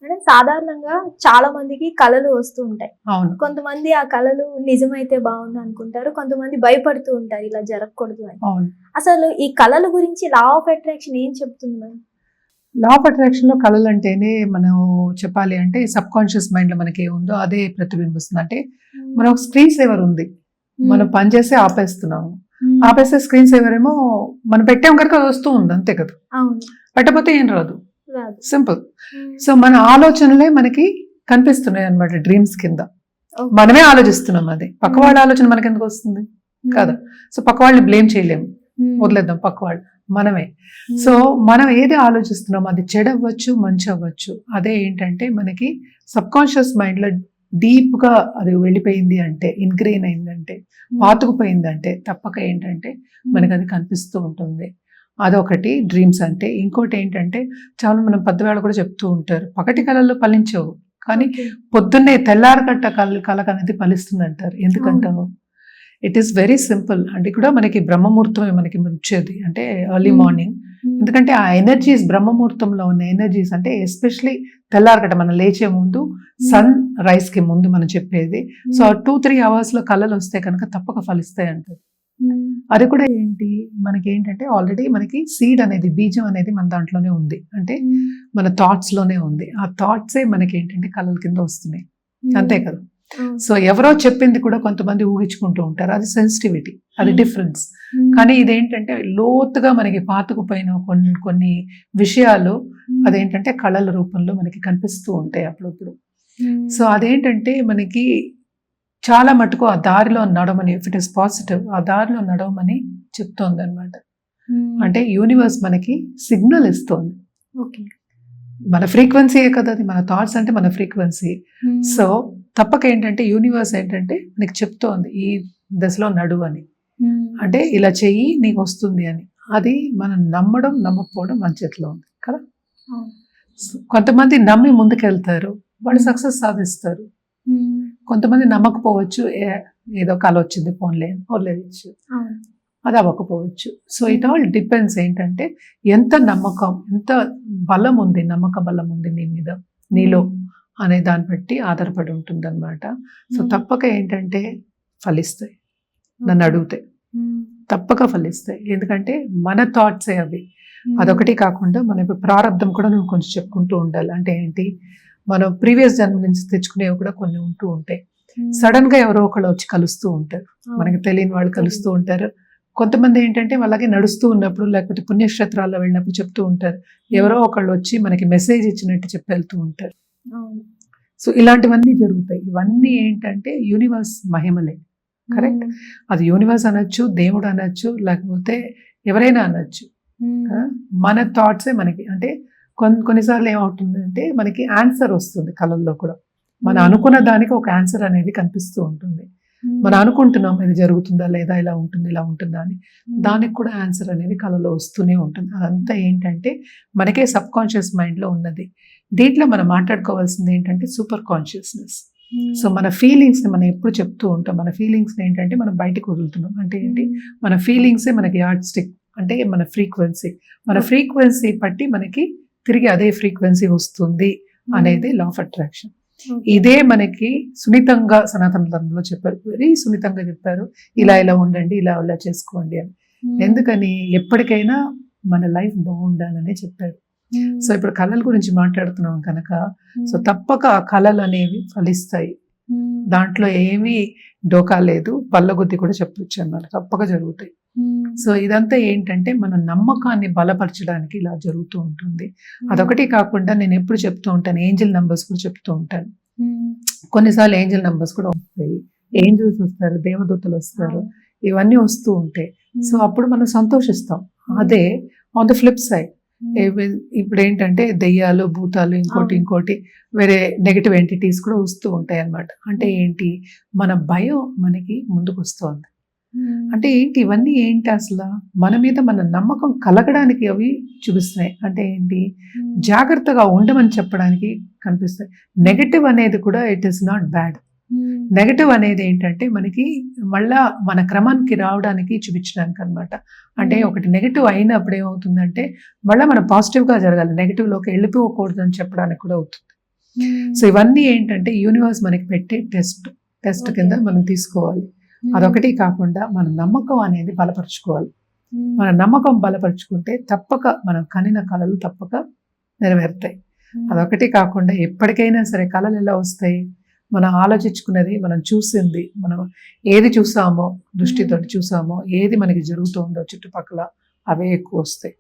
అంటే సాధారణంగా చాలా మందికి కళలు వస్తూ ఉంటాయి. అవును. కొంతమంది ఆ కళలు నిజమైతే బాగుండు అనుకుంటారు. కొంతమంది భయపడుతూ ఉంటారు ఇలా జరగకూడదు అని. అవును. అసలు ఈ కళల గురించి లా ఆఫ్ అట్రాక్షన్ ఏం చెప్తుంది మేడం? లా ఆఫ్ అట్రాక్షన్ లో కళలు అంటేనే మనం చెప్పాలి అంటే సబ్ కాన్షియస్ మైండ్ లో మనకి ఏముందో అదే ప్రతిబింబిస్తుంది. అంటే మనం ఒక స్క్రీన్ సేవర్ ఉంది, మనం పని చేసి ఆపేస్తున్నాము. ఆపేస్తే స్క్రీన్ సేవర్ ఏమో మనం పెట్టాం కనుక అది వస్తూ ఉంది, అంతే కదా. అవును. పెట్టకపోతే ఏం రాదు, రాదు. సింపుల్. సో మన ఆలోచనలే మనకి కనిపిస్తున్నాయి అన్నమాట డ్రీమ్స్ కింద. మనమే ఆలోచిస్తున్నాం, అది పక్క వాళ్ళ ఆలోచన మనకి ఎందుకు వస్తుంది కదా. సో పక్క వాళ్ళని బ్లేమ్ చేయలేము, వదిలేద్దాం, పక్క వాళ్ళు మనమే. సో మనం ఏది ఆలోచిస్తున్నాం అది చెడు అవ్వచ్చు, మంచి అవ్వచ్చు. అదే ఏంటంటే మనకి సబ్ కాన్షియస్ మైండ్ లో డీప్ గా అది వెళ్ళిపోయింది అంటే, ఇన్గ్రెయిన్ అయిందంటే, పాతుకుపోయిందంటే తప్పక ఏంటంటే మనకి అది కనిపిస్తూ ఉంటుంది. అదొకటి డ్రీమ్స్ అంటే. ఇంకోటి ఏంటంటే చాలా మనం పెద్దవాళ్ళు కూడా చెప్తూ ఉంటారు, పగటి కళల్లో ఫలించవు కానీ పొద్దున్నే తెల్లారగట్ట కళ అనేది ఫలిస్తుంది అంటారు. ఎందుకంటావు? It is very simple. అంటే కూడా మనకి బ్రహ్మముహూర్తమే మనకి వచ్చేది, అంటే ఎర్లీ మార్నింగ్. ఎందుకంటే ఆ ఎనర్జీస్, బ్రహ్మముహూర్తంలో ఉన్న ఎనర్జీస్, అంటే ఎస్పెషలీ తెల్లారగట్ట మనం లేచే ముందు, సన్ రైజ్ కి ముందు మనం చెప్పేది. సో 2-3 hours లో కళలు వస్తే కనుక తప్పక ఫలిస్తాయి అంటారు. అది కూడా ఏంటి, మనకి ఏంటంటే ఆల్రెడీ మనకి సీడ్ అనేది, బీజం అనేది మన దాంట్లోనే ఉంది, అంటే మన థాట్స్ లోనే ఉంది. ఆ థాట్సే మనకి ఏంటంటే కళల కింద వస్తున్నాయి, అంతే కదా. సో ఎవరో చెప్పింది కూడా కొంతమంది ఊహించుకుంటూ ఉంటారు, అది సెన్సిటివిటీ, అది డిఫరెన్స్. కానీ ఇదేంటంటే లోతుగా మనకి పాతుకుపోయిన కొన్ని విషయాలు అదేంటంటే కళల రూపంలో మనకి కనిపిస్తూ ఉంటాయి అప్పుడప్పుడు. సో అదేంటంటే మనకి చాలా మటుకు ఆ దారిలో నడవమని, ఇఫ్ ఇట్ ఇస్ పాజిటివ్, ఆ దారిలో నడవమని చెప్తోంది అనమాట. అంటే యూనివర్స్ మనకి సిగ్నల్ ఇస్తోంది. మన ఫ్రీక్వెన్సీయే కదా అది, మన థాట్స్ అంటే మన ఫ్రీక్వెన్సీ. సో తప్పక ఏంటంటే యూనివర్స్ ఏంటంటే నీకు చెప్తోంది ఈ దశలో నడువు అని, అంటే ఇలా చెయ్యి నీకు వస్తుంది అని. అది మనం నమ్మడం నమ్మకపోవడం మన చేతిలో ఉంది కదా. కొంతమంది నమ్మి ముందుకెళ్తారు, వాళ్ళు సక్సెస్ సాధిస్తారు. కొంతమంది నమ్మకపోవచ్చు, ఏదో కళ వచ్చింది ఫోన్లే వదిలేయచ్చు, అది అవ్వకపోవచ్చు. సో ఇట్ ఆల్ డిపెండ్స్ ఏంటంటే ఎంత నమ్మకం, ఎంత బలం ఉంది, నమ్మక బలం ఉంది నీ మీద, నీలో అనే దాన్ని బట్టి ఆధారపడి ఉంటుంది అనమాట. సో తప్పక ఏంటంటే ఫలిస్తాయి, నన్ను అడిగితే తప్పక ఫలిస్తాయి. ఎందుకంటే మన థాట్సే అవి. అదొకటి కాకుండా మనం ఇప్పుడు ప్రారంధం కూడా నువ్వు కొంచెం చెప్పుకుంటూ ఉండాలి. అంటే ఏంటి, మనం ప్రీవియస్ జన్మ నుంచి తెచ్చుకునేవి కూడా కొన్ని ఉంటూ ఉంటాయి. సడన్ గా ఎవరో ఒకళ్ళు వచ్చి కలుస్తూ ఉంటారు, మనకి తెలియని వాళ్ళు కలుస్తూ ఉంటారు. కొంతమంది ఏంటంటే అలాగే నడుస్తూ ఉన్నప్పుడు, లేకపోతే పుణ్యక్షేత్రాల్లో వెళ్ళినప్పుడు చెప్తూ ఉంటారు, ఎవరో ఒకళ్ళు వచ్చి మనకి మెసేజ్ ఇచ్చినట్టు చెప్పి వెళ్తూ ఉంటారు. సో ఇలాంటివన్నీ జరుగుతాయి. ఇవన్నీ ఏంటంటే యూనివర్స్ మహిమలే, కరెక్ట్. అది యూనివర్స్ అనొచ్చు, దేవుడు అనొచ్చు, లేకపోతే ఎవరైనా అనొచ్చు. మన థాట్సే మనకి, అంటే కొన్నిసార్లు ఏమవుతుంది అంటే మనకి ఆన్సర్ వస్తుంది కళల్లో కూడా. మనం అనుకున్న దానికి ఒక ఆన్సర్ అనేది కనిపిస్తూ ఉంటుంది. మనం అనుకుంటున్నాం ఇది జరుగుతుందా లేదా, ఇలా ఉంటుంది ఇలా ఉంటుందా అని, దానికి కూడా ఆన్సర్ అనేది కళలో వస్తూనే ఉంటుంది. అదంతా ఏంటంటే మనకే సబ్ కాన్షియస్ మైండ్లో ఉన్నది. దీంట్లో మనం మాట్లాడుకోవాల్సింది ఏంటంటే సూపర్ కాన్షియస్నెస్. సో మన ఫీలింగ్స్ని మనం ఎప్పుడు చెప్తూ ఉంటాం, మన ఫీలింగ్స్ని ఏంటంటే మనం బయటకు వదులుతున్నాం. అంటే ఏంటి, మన ఫీలింగ్సే మనకి యార్డ్ స్టిక్, అంటే మన ఫ్రీక్వెన్సీ. మన ఫ్రీక్వెన్సీ బట్టి మనకి తిరిగి అదే ఫ్రీక్వెన్సీ వస్తుంది అనేది లా ఆఫ్ అట్రాక్షన్. ఇదే మనకి సున్నితంగా సనాతన ధర్మంలో చెప్పారు, వెరీ సున్నితంగా చెప్పారు, ఇలా ఇలా ఉండండి, ఇలా ఇలా చేసుకోండి అని. ఎందుకని, ఎప్పటికైనా మన లైఫ్ బాగుండాలని చెప్పారు. సో ఇప్పుడు కళల గురించి మాట్లాడుతున్నాం కనుక, సో తప్పక ఆ కళలు అనేవి ఫలిస్తాయి, దాంట్లో ఏమీ డోకా లేదు, పల్లగుద్ది కూడా చెప్పొచ్చు అన్నమాట, తప్పక జరుగుతాయి. సో ఇదంతా ఏంటంటే మన నమ్మకాన్ని బలపరచడానికి ఇలా జరుగుతూ ఉంటుంది. అదొకటి కాకుండా నేను ఎప్పుడు చెప్తూ ఉంటాను, ఏంజల్ నంబర్స్ కూడా చెప్తూ ఉంటాను. కొన్నిసార్లు ఏంజల్ నంబర్స్ కూడా వస్తాయి, ఏంజల్స్ వస్తారు, దేవదూతలు వస్తారు, ఇవన్నీ వస్తూ ఉంటాయి. సో అప్పుడు మనం సంతోషిస్తాం. అదే ఆన్ ద ఫ్లిప్ సైడ్ ఇప్పుడు ఏంటంటే దెయ్యాలు, భూతాలు, ఇంకోటి వేరే నెగటివ్ ఎంటిటీస్ కూడా వస్తూ ఉంటాయి అన్నమాట. అంటే ఏంటి, మన భయం మనకి ముందుకు వస్తుంది. అంటే ఏంటి, ఇవన్నీ ఏంటి, అసలు మన మీద మన నమ్మకం కలగడానికి అవి చూపిస్తున్నాయి. అంటే ఏంటి, జాగ్రత్తగా ఉండమని చెప్పడానికి కనిపిస్తాయి. నెగటివ్ అనేది కూడా it is not bad. Negative అనేది ఏంటంటే మనకి మళ్ళా మన క్రమానికి రావడానికి చూపించడానికి అనమాట. అంటే ఒకటి నెగటివ్ అయినప్పుడు ఏమవుతుందంటే మళ్ళీ మనం పాజిటివ్గా జరగాలి, నెగటివ్లోకి వెళ్ళిపోకూడదు అని చెప్పడానికి కూడా అవుతుంది. సో ఇవన్నీ ఏంటంటే యూనివర్స్ మనకి పెట్టే టెస్ట్ కింద మనం తీసుకోవాలి. అదొకటి కాకుండా మన నమ్మకం అనేది బలపరుచుకోవాలి. మన నమ్మకం బలపరుచుకుంటే తప్పక మనం కనిన కలలు తప్పక నెరవేరుతాయి. అదొకటి కాకుండా ఎప్పటికైనా సరే కళలు ఎలా వస్తాయి, మనం ఆలోచించుకున్నది, మనం చూసింది, మనం ఏది చూసామో, దృష్టితో చూసామో, ఏది మనకి జరుగుతుందో చుట్టుపక్కల అవే ఎక్కువ వస్తాయి.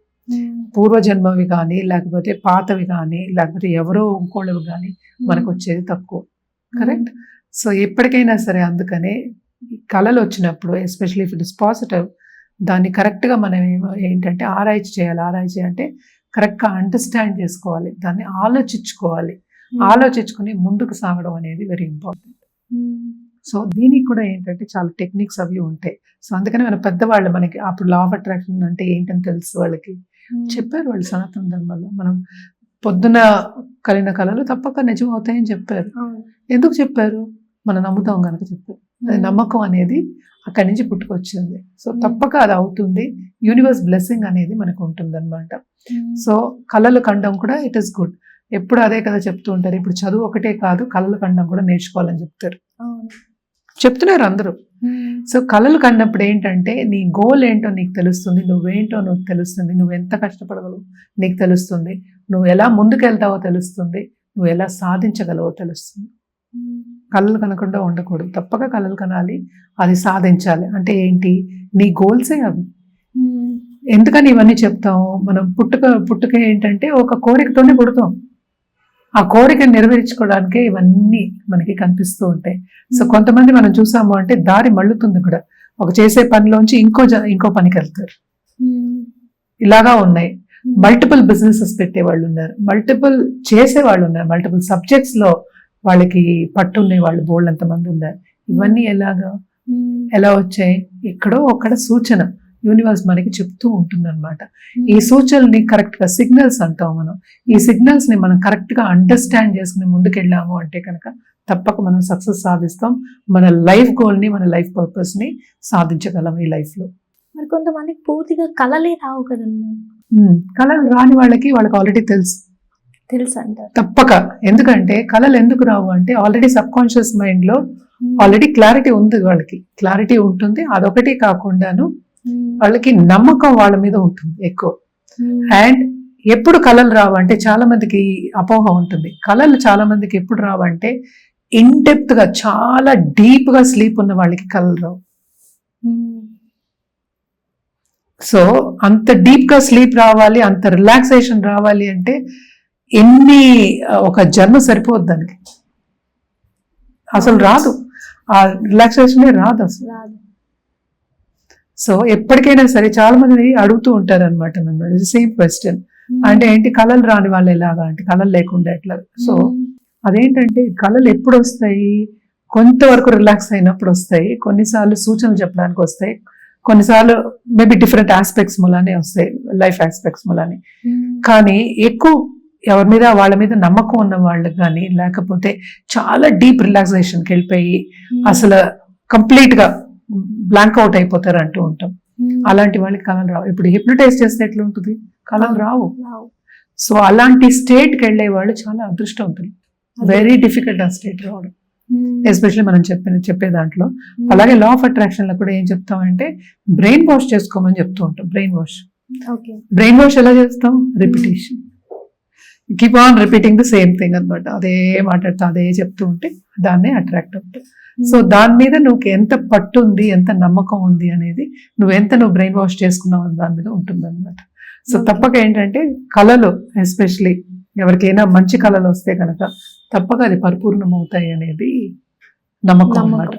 పూర్వజన్మవి కానీ, లేకపోతే పాతవి కానీ, లేకపోతే ఎవరో ఇంకోళ్ళవి కానీ మనకు వచ్చేది తక్కువ. కరెక్ట్. సో ఎప్పటికైనా సరే అందుకనే కళలు వచ్చినప్పుడు especially if it is positive, దాన్ని కరెక్ట్గా మనం ఏంటంటే ఆరాய்ச்சி చేయాలి. ఆరాய்ச்சி అంటే కరెక్ట్గా అండర్స్టాండ్ చేసుకోవాలి, దాన్ని ఆలోచించుకోవాలి. ఆలోచించుకుని ముందుకు సాగడం అనేది వెరీ ఇంపార్టెంట్. సో దీనికి కూడా ఏంటంటే చాలా టెక్నిక్స్ అవి ఉంటాయి. సో అందుకని మన పెద్దవాళ్ళు మనకి అప్పుడు లా ఆఫ్ అట్రాక్షన్ అంటే ఏంటని తెలుసు వాళ్ళకి చెప్పారు. వాళ్ళు సనాతన ధర్మంలో మనం పొద్దున కలిగిన కళలు తప్పక నిజం అవుతాయని చెప్పారు. ఎందుకు చెప్పారు? మనం నమ్ముతాం కనుక చెప్పారు. అది నమ్మకం అనేది అక్కడి నుంచి పుట్టుకొచ్చింది. సో తప్పక అది అవుతుంది. యూనివర్స్ బ్లెస్సింగ్ అనేది మనకు ఉంటుంది అనమాట. సో కళలు కండం కూడా ఇట్ ఈస్ గుడ్. ఎప్పుడు అదే కదా చెప్తూ ఉంటారు. ఇప్పుడు చదువు ఒకటే కాదు, కళలు కండం కూడా నేర్చుకోవాలని చెప్తున్నారు అందరూ. సో కళలు కన్నప్పుడు ఏంటంటే నీ గోల్ ఏంటో నీకు తెలుస్తుంది, నువ్వేంటో నువ్వు తెలుస్తుంది, నువ్వు ఎంత కష్టపడగలవు నీకు తెలుస్తుంది, నువ్వు ఎలా ముందుకెళ్తావో తెలుస్తుంది, నువ్వు ఎలా సాధించగలవో తెలుస్తుంది. కళలు కనకుండా ఉండకూడదు, తప్పక కళలు కనాలి, అది సాధించాలి. అంటే ఏంటి, నీ గోల్సే అవి. ఎందుకని ఇవన్నీ చెప్తాము? మనం పుట్టుక ఏంటంటే ఒక కోరికతోనే పుడతాం. ఆ కోరిక నెరవేర్చుకోవడానికే ఇవన్నీ మనకి కనిపిస్తూ ఉంటాయి. సో కొంతమంది మనం చూసాము అంటే దారి మళ్ళుతుంది కూడా, ఒక చేసే పనిలోంచి ఇంకో పనికి వెళ్తారు. ఇలాగా ఉన్నాయి. మల్టిపుల్ బిజినెసెస్ పెట్టేవాళ్ళు ఉన్నారు, మల్టిపుల్ చేసేవాళ్ళు ఉన్నారు, మల్టిపుల్ సబ్జెక్ట్స్ లో వాళ్ళకి పట్టున్నాయి వాళ్ళు బోల్డ్ అంతమంది ఉన్నారు. ఇవన్నీ ఎలా వచ్చాయి? ఎక్కడో ఒక్కడ సూచన యూనివర్స్ మనకి చెప్తూ ఉంటుంది అనమాట. ఈ సూచనల్ని కరెక్ట్ గా సిగ్నల్స్ అంటాం మనం. ఈ సిగ్నల్స్ ని మనం కరెక్ట్ గా అండర్స్టాండ్ చేసుకుని ముందుకెళ్ళాము అంటే కనుక తప్పక మనం సక్సెస్ సాధిస్తాం. మన లైఫ్ గోల్ ని, మన లైఫ్ పర్పస్ ని సాధించగలం ఈ లైఫ్ లో. మరి కొంతమందికి పూర్తిగా కళలే రావు కదన్నా. కళలు రాని వాళ్ళకి ఆల్రెడీ తెలుసు అంటారు. తప్పక. ఎందుకంటే కళలు ఎందుకు రావు అంటే ఆల్రెడీ సబ్ కాన్షియస్ మైండ్ లో ఆల్రెడీ క్లారిటీ ఉంది, వాళ్ళకి క్లారిటీ ఉంటుంది. అదొకటి కాకుండాను వాళ్ళకి నమ్మకం వాళ్ళ మీద ఉంటుంది ఎక్కువ. అండ్ ఎప్పుడు కళలు రావంటే చాలా మందికి అపోహ ఉంటుంది. కళలు చాలా మందికి ఎప్పుడు రావంటే ఇన్ డెప్త్ గా, చాలా డీప్ గా స్లీప్ ఉన్న వాళ్ళకి కళలు రావు. సో అంత డీప్ గా స్లీప్ రావాలి, అంత రిలాక్సేషన్ రావాలి అంటే ఒక జన్మ సరిపోద్ది దానికి. అసలు రాదు, ఆ రిలాక్సేషనే రాదు అసలు. సో ఎప్పటికైనా సరే చాలా మంది అడుగుతూ ఉంటారు అనమాట నన్ను సేమ్ క్వశ్చన్. అంటే ఏంటి కళలు రాని వాళ్ళు ఎలాగా అంటే కళలు లేకుండా ఎట్లా? సో అదేంటంటే కళలు ఎప్పుడు వస్తాయి? కొంతవరకు రిలాక్స్ అయినప్పుడు వస్తాయి, కొన్నిసార్లు సూచనలు చెప్పడానికి వస్తాయి, కొన్నిసార్లు మేబీ డిఫరెంట్ ఆస్పెక్ట్స్ మూలానే వస్తాయి, లైఫ్ ఆస్పెక్ట్స్ మూలానే. కానీ ఎక్కువ ఎవరి మీద వాళ్ళ మీద నమ్మకం ఉన్న వాళ్ళకి కానీ, లేకపోతే చాలా డీప్ రిలాక్సేషన్కి వెళ్ళిపోయి అసలు కంప్లీట్ గా బ్లాంక్ అవుట్ అయిపోతారు అంటూ ఉంటాం. అలాంటి వాళ్ళకి కళలు రావు. ఇప్పుడు హిప్నటైజ్ చేస్తే ఎట్లా ఉంటుంది? కళలు రావు. సో అలాంటి స్టేట్కి వెళ్ళే వాళ్ళు చాలా అదృష్టవంతులు. వెరీ డిఫికల్ట్ ఆ స్టేట్ రావడం, ఎస్పెషల్లీ మనం చెప్పే దాంట్లో. అలాగే లా ఆఫ్ అట్రాక్షన్ లో కూడా ఏం చెప్తామంటే బ్రెయిన్ వాష్ చేసుకోమని చెప్తూ ఉంటాం. బ్రెయిన్ వాష్ ఎలా చేస్తాం? Repetition. Keep on repeating the same thing అనమాట. అదే మాట్లాడుతూ అదే చెప్తూ ఉంటే దాన్నే అట్రాక్ట్ అవుతుంది. సో దాని మీద నువ్వు ఎంత పట్టు ఉంది, ఎంత నమ్మకం ఉంది అనేది, నువ్వు బ్రెయిన్ వాష్ చేసుకున్నావు అని దాని మీద ఉంటుంది అనమాట. సో తప్పక ఏంటంటే కళలు, ఎస్పెషలీ ఎవరికైనా మంచి కళలు వస్తే కనుక తప్పక అది పరిపూర్ణం అవుతాయి అనేది నమ్మకం అన్నమాట.